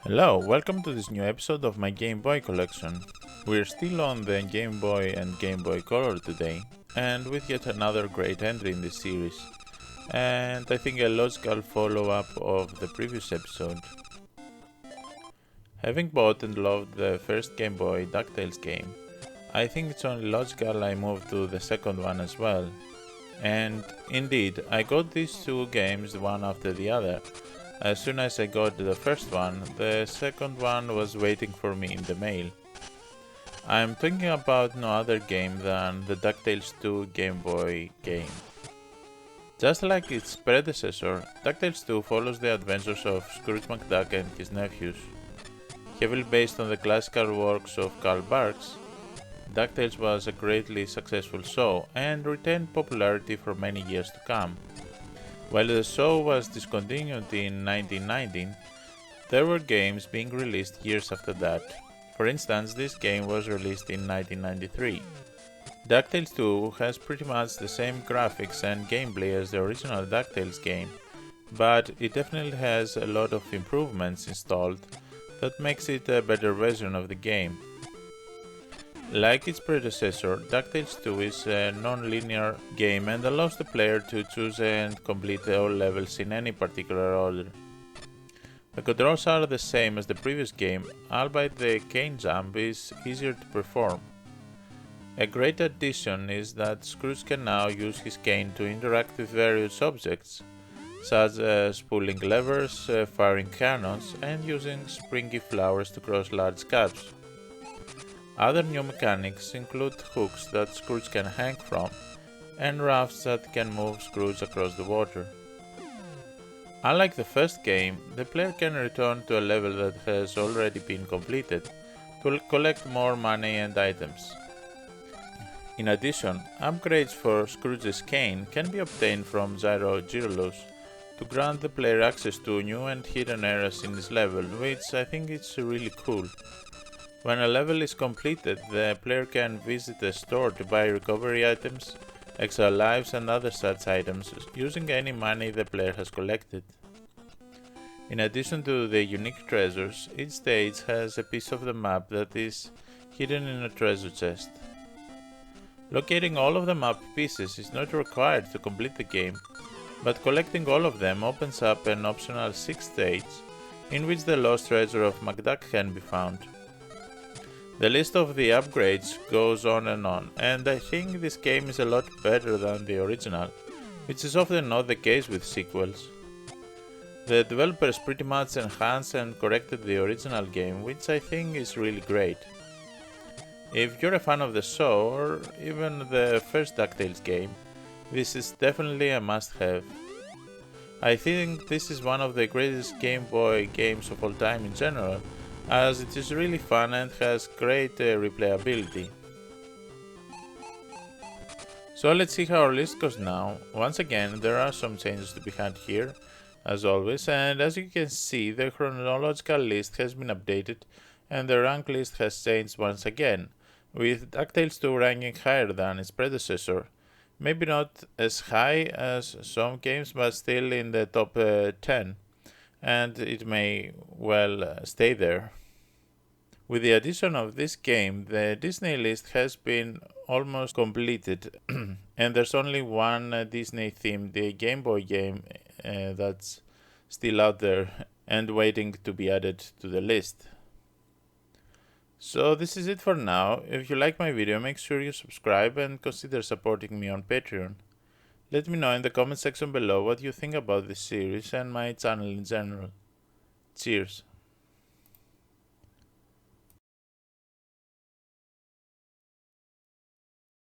Hello, welcome to this new episode of my Game Boy collection. We're still on the Game Boy and Game Boy Color today, and with yet another great entry in this series, and I think a logical follow-up of the previous episode. Having bought and loved the first Game Boy DuckTales game, I think it's only logical I move to the second one as well. And indeed, I got these two games one after the other. As soon as I got the first one, the second one was waiting for me in the mail. I'm talking about no other game than the DuckTales 2 Game Boy game. Just like its predecessor, DuckTales 2 follows the adventures of Scrooge McDuck and his nephews. Heavily based on the classical works of Carl Barks, DuckTales was a greatly successful show and retained popularity for many years to come. While the show was discontinued in 1919, there were games being released years after that. For instance, this game was released in 1993. DuckTales 2 has pretty much the same graphics and gameplay as the original DuckTales game, but it definitely has a lot of improvements installed that makes it a better version of the game. Like its predecessor, DuckTales 2 is a non-linear game and allows the player to choose and complete all levels in any particular order. The controls are the same as the previous game, albeit the cane jump is easier to perform. A great addition is that Scrooge can now use his cane to interact with various objects, such as pulling levers, firing cannons, and using springy flowers to cross large gaps. Other new mechanics include hooks that Scrooge can hang from, and rafts that can move Scrooge across the water. Unlike the first game, the player can return to a level that has already been completed to collect more money and items. In addition, upgrades for Scrooge's cane can be obtained from Gyro Gyrolos to grant the player access to new and hidden areas in this level, which I think is really cool. When a level is completed, the player can visit a store to buy recovery items, extra lives and other such items using any money the player has collected. In addition to the unique treasures, each stage has a piece of the map that is hidden in a treasure chest. Locating all of the map pieces is not required to complete the game, but collecting all of them opens up an optional 6th stage in which the lost treasure of McDuck can be found. The list of the upgrades goes on, and I think this game is a lot better than the original, which is often not the case with sequels. The developers pretty much enhanced and corrected the original game, which I think is really great. If you're a fan of the show, or even the first DuckTales game, this is definitely a must-have. I think this is one of the greatest Game Boy games of all time in general, as it is really fun and has great replayability. So let's see how our list goes now. Once again, there are some changes to be had here, as always, and as you can see, the chronological list has been updated and the rank list has changed once again, with DuckTales 2 ranking higher than its predecessor. Maybe not as high as some games, but still in the top 10. And it may well stay there. With the addition of this game, the Disney list has been almost completed, and there's only one Disney-themed Game Boy game that's still out there and waiting to be added to the list. So this is it for now. If you like my video, make sure you subscribe and consider supporting me on Patreon. Let me know in the comment section below what you think about this series and my channel in general. Cheers!